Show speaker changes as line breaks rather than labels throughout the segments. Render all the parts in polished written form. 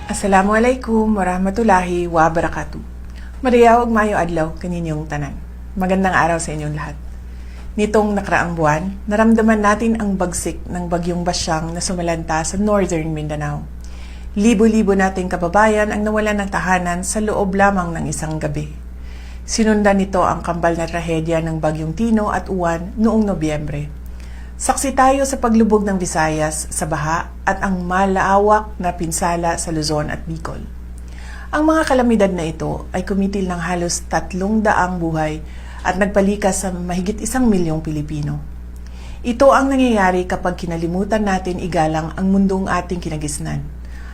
Assalamualaikum warahmatullahi wabarakatuh. Mariyaw ug maayo adlaw kaninyong tanan. Magandang araw sa inyong lahat. Nitong nakaraang buwan, naramdaman natin ang bagsik ng bagyong Basyang na sumalanta sa Northern Mindanao. Libo-libo nating kababayan ang nawalan ng tahanan sa loob lamang ng isang gabi. Sinundan nito ang kambal na trahedya ng bagyong Tino at Uwan noong Nobyembre. Saksi tayo sa paglubog ng Visayas sa baha at ang malaawak na pinsala sa Luzon at Bicol. Ang mga kalamidad na ito ay kumitil ng halos 300 buhay at nagpalikas sa mahigit 1 milyong Pilipino. Ito ang nangyayari kapag kinalimutan natin igalang ang mundong ating kinagisnan.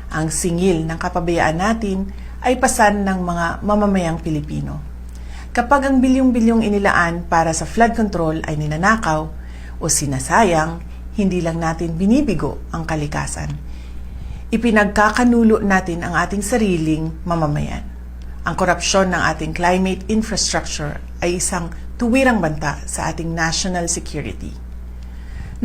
Ang singil ng kapabayaan natin ay pasan ng mga mamamayang Pilipino. Kapag ang bilyong-bilyong inilaan para sa flood control ay ninanakaw, o sinasayang, hindi lang natin binibigo ang kalikasan. Ipinagkakanulo natin ang ating sariling mamamayan. Ang korupsyon ng ating climate infrastructure ay isang tuwirang banta sa ating national security.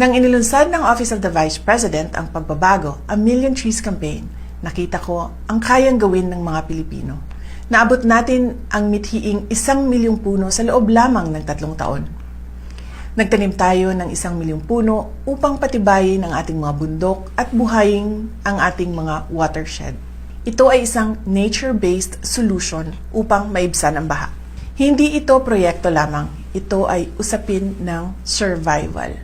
Nang inilunsad ng Office of the Vice President ang pagbabago, A Million Trees Campaign, nakita ko ang kayang gawin ng mga Pilipino. Naabot natin ang mithiing 1 milyong puno sa loob lamang ng 3 taon. Nagtanim tayo ng 1 milyong puno upang patibayin ang ating mga bundok at buhayin ang ating mga watershed. Ito ay isang nature-based solution upang maibsan ang baha. Hindi ito proyekto lamang, ito ay usapin ng survival.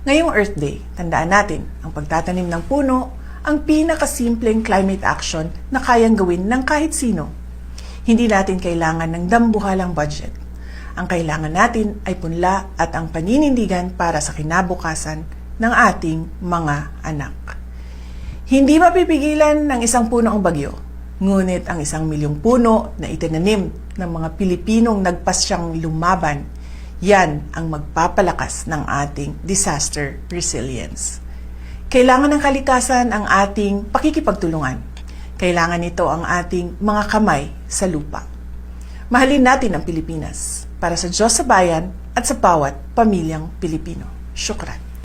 Ngayong Earth Day, tandaan natin, ang pagtatanim ng puno, ang pinakasimpleng climate action na kayang gawin ng kahit sino. Hindi natin kailangan ng dambuhalang budget. Ang kailangan natin ay punla at ang paninindigan para sa kinabukasan ng ating mga anak. Hindi mapipigilan ng 1 puno ang bagyo, ngunit ang 1 milyong puno na itinanim ng mga Pilipinong nagpasyang lumaban, yan ang magpapalakas ng ating disaster resilience. Kailangan ng kalikasan ang ating pakikipagtulungan. Kailangan nito ang ating mga kamay sa lupa. Mahalin natin ang Pilipinas para sa Diyos sa bayan at sa bawat pamilyang Pilipino. Syukran.